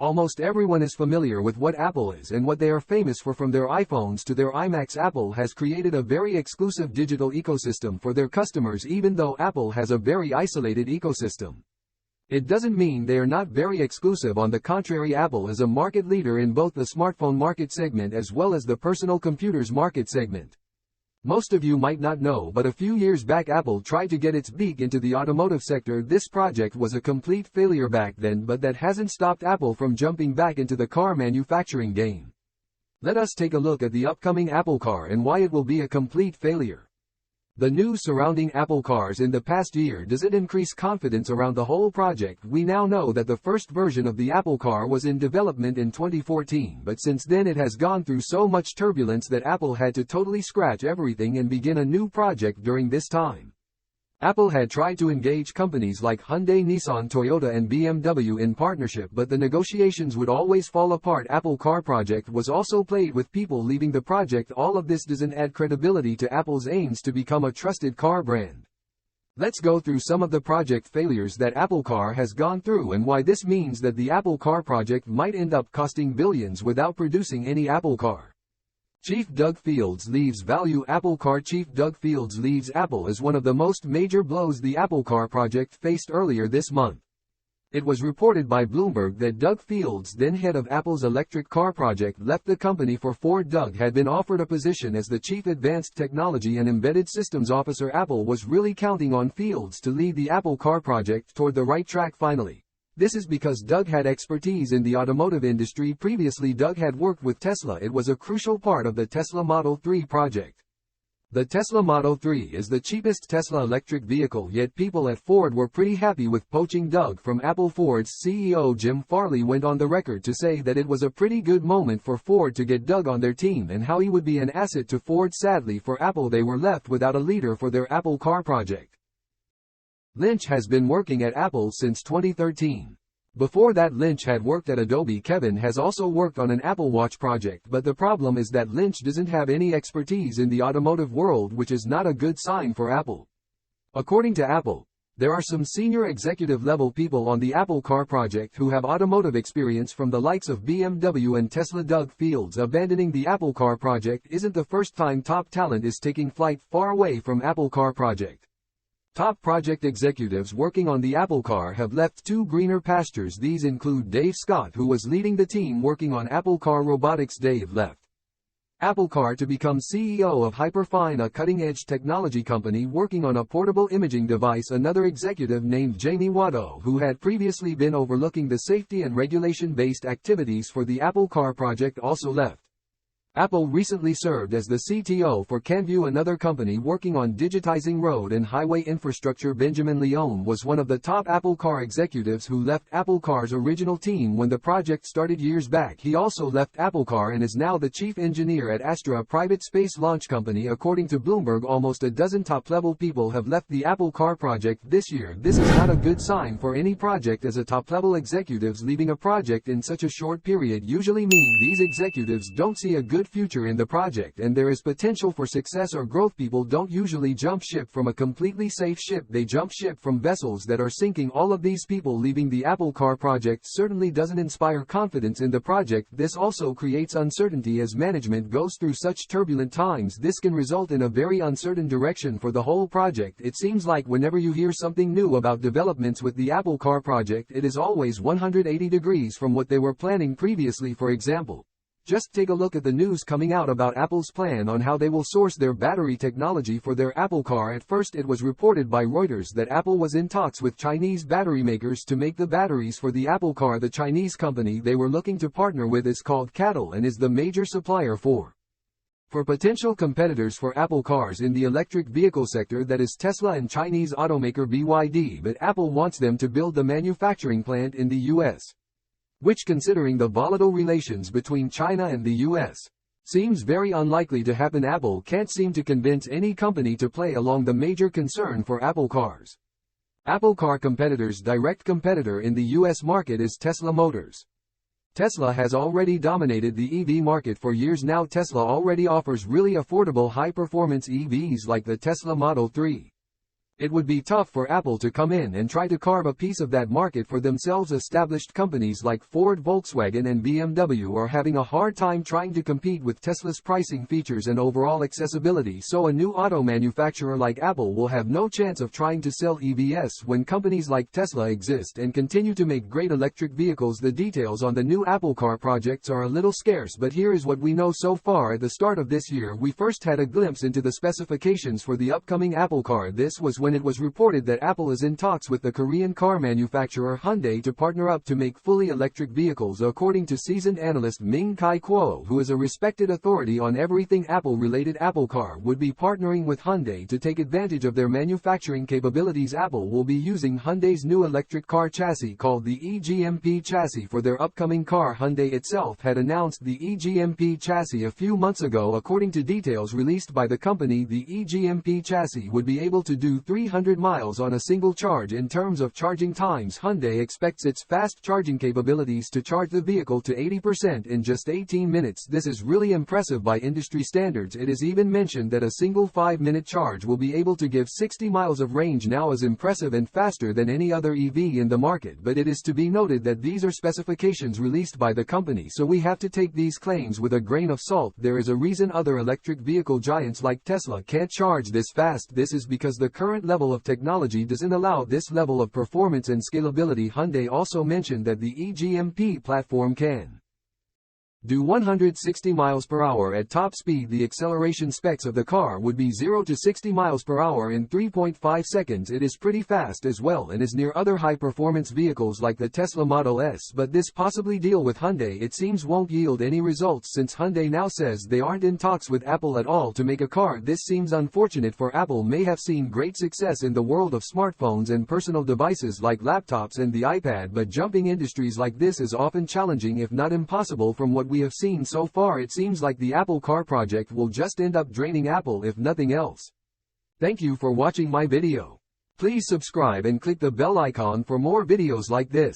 Almost everyone is familiar with what Apple is and what they are famous for. From their iPhones to their iMacs, Apple has created a very exclusive digital ecosystem for their customers. Even though Apple has a very isolated ecosystem, it doesn't mean they are not very exclusive. On the contrary, Apple is a market leader in both the smartphone market segment as well as the personal computers market segment. Most of you might not know, but a few years back Apple tried to get its beak into the automotive sector. This project was a complete failure back then, but that hasn't stopped Apple from jumping back into the car manufacturing game. Let us take a look at the upcoming Apple car and why it will be a complete failure. The news surrounding Apple cars in the past year, does it increase confidence around the whole project? We now know that the first version of the Apple car was in development in 2014, but since then it has gone through so much turbulence that Apple had to totally scratch everything and begin a new project during this time. Apple had tried to engage companies like Hyundai, Nissan, Toyota and BMW in partnership, but the negotiations would always fall apart. Apple car project was also played with people leaving the project. All of this doesn't add credibility to Apple's aims to become a trusted car brand. Let's go through some of the project failures that Apple car has gone through and why this means that the Apple car project might end up costing billions without producing any Apple car. Chief Doug Fields leaves value. Apple car chief Doug Fields leaves Apple is one of the most major blows the Apple car project faced earlier this month. It was reported by Bloomberg that Doug Fields, then head of Apple's electric car project, left the company for Ford. Doug had been offered a position as the chief advanced technology and embedded systems officer. Apple was really counting on Fields to lead the Apple car project toward the right track finally. This is because Doug had expertise in the automotive industry. Previously, Doug had worked with Tesla. It was a crucial part of the Tesla Model 3 project. The Tesla Model 3 is the cheapest Tesla electric vehicle, yet people at Ford were pretty happy with poaching Doug from Apple. Ford's CEO Jim Farley went on the record to say that it was a pretty good moment for Ford to get Doug on their team and how he would be an asset to Ford. Sadly for Apple, they were left without a leader for their Apple car project. Lynch has been working at Apple since 2013. Before that, Lynch had worked at Adobe. Kevin has also worked on an Apple Watch project, but the problem is that Lynch doesn't have any expertise in the automotive world, which is not a good sign for Apple. According to Apple, there are some senior executive level people on the Apple car project who have automotive experience from the likes of BMW and Tesla. Doug Fields abandoning the Apple car project isn't the first time top talent is taking flight far away from Apple car project. Top project executives working on the Apple car have left to greener pastures. These include Dave Scott, who was leading the team working on Apple car robotics. Dave left Apple car to become CEO of Hyperfine, a cutting-edge technology company working on a portable imaging device. Another executive named Jamie Watto, who had previously been overlooking the safety and regulation-based activities for the Apple car project, also left. Apple recently served as the CTO for Canview, another company working on digitizing road and highway infrastructure. Benjamin Leone was one of the top Apple car executives who left Apple Car's original team when the project started years back. He also left Apple Car and is now the chief engineer at Astra, a private space launch company. According to Bloomberg, almost a dozen top-level people have left the Apple car project this year. This is not a good sign for any project, as a top-level executives leaving a project in such a short period usually mean these executives don't see a good future in the project and there is potential for success or growth. People don't usually jump ship from a completely safe ship, they jump ship from vessels that are sinking. All of these people leaving the Apple car project certainly doesn't inspire confidence in the project. This also creates uncertainty as management goes through such turbulent times. This can result in a very uncertain direction for the whole project. It seems like whenever you hear something new about developments with the Apple car project, it is always 180 degrees from what they were planning previously. For example, just take a look at the news coming out about Apple's plan on how they will source their battery technology for their Apple car. At first, it was reported by Reuters that Apple was in talks with Chinese battery makers to make the batteries for the Apple car. The Chinese company they were looking to partner with is called CATL and is the major supplier for potential competitors for Apple cars in the electric vehicle sector, that is Tesla and Chinese automaker BYD. But Apple wants them to build the manufacturing plant in the US, which, considering the volatile relations between China and the US, seems very unlikely to happen. Apple can't seem to convince any company to play along. The major concern for Apple cars. Apple car competitors' direct competitor in the US market is Tesla Motors. Tesla has already dominated the EV market for years now. Tesla already offers really affordable high-performance EVs like the Tesla Model 3. It would be tough for Apple to come in and try to carve a piece of that market for themselves. Established companies like Ford, Volkswagen and BMW are having a hard time trying to compete with Tesla's pricing, features and overall accessibility, so a new auto manufacturer like Apple will have no chance of trying to sell EVs when companies like Tesla exist and continue to make great electric vehicles. The details on the new Apple Car projects are a little scarce, but here is what we know so far. At the start of this year, we first had a glimpse into the specifications for the upcoming Apple Car. This was when it was reported that Apple is in talks with the Korean car manufacturer Hyundai to partner up to make fully electric vehicles. According to seasoned analyst Ming Kai Kuo, who is a respected authority on everything Apple-related, Apple Car would be partnering with Hyundai to take advantage of their manufacturing capabilities. Apple will be using Hyundai's new electric car chassis called the eGMP chassis for their upcoming car. Hyundai itself had announced the eGMP chassis a few months ago. According to details released by the company, the eGMP chassis would be able to do 300 miles on a single charge. In terms of charging times, Hyundai expects its fast charging capabilities to charge the vehicle to 80% in just 18 minutes. This is really impressive by industry standards. It is even mentioned that a single 5-minute charge will be able to give 60 miles of range. Now is impressive and faster than any other EV in the market, but it is to be noted that these are specifications released by the company, so we have to take these claims with a grain of salt. There is a reason other electric vehicle giants like Tesla can't charge this fast. This is because the current level of technology doesn't allow this level of performance and scalability. Hyundai also mentioned that the eGMP platform can do 160 miles per hour at top speed. The acceleration specs of the car would be 0 to 60 miles per hour in 3.5 seconds. It is pretty fast as well and is near other high-performance vehicles like the Tesla Model S, but this possibly deal with Hyundai, it seems, won't yield any results since Hyundai now says they aren't in talks with Apple at all to make a car. This seems unfortunate, for Apple may have seen great success in the world of smartphones and personal devices like laptops and the iPad, but jumping industries like this is often challenging, if not impossible. From what we have seen so far, it seems like the Apple Car project will just end up draining Apple if nothing else. Thank you for watching my video. Please subscribe and click the bell icon for more videos like this.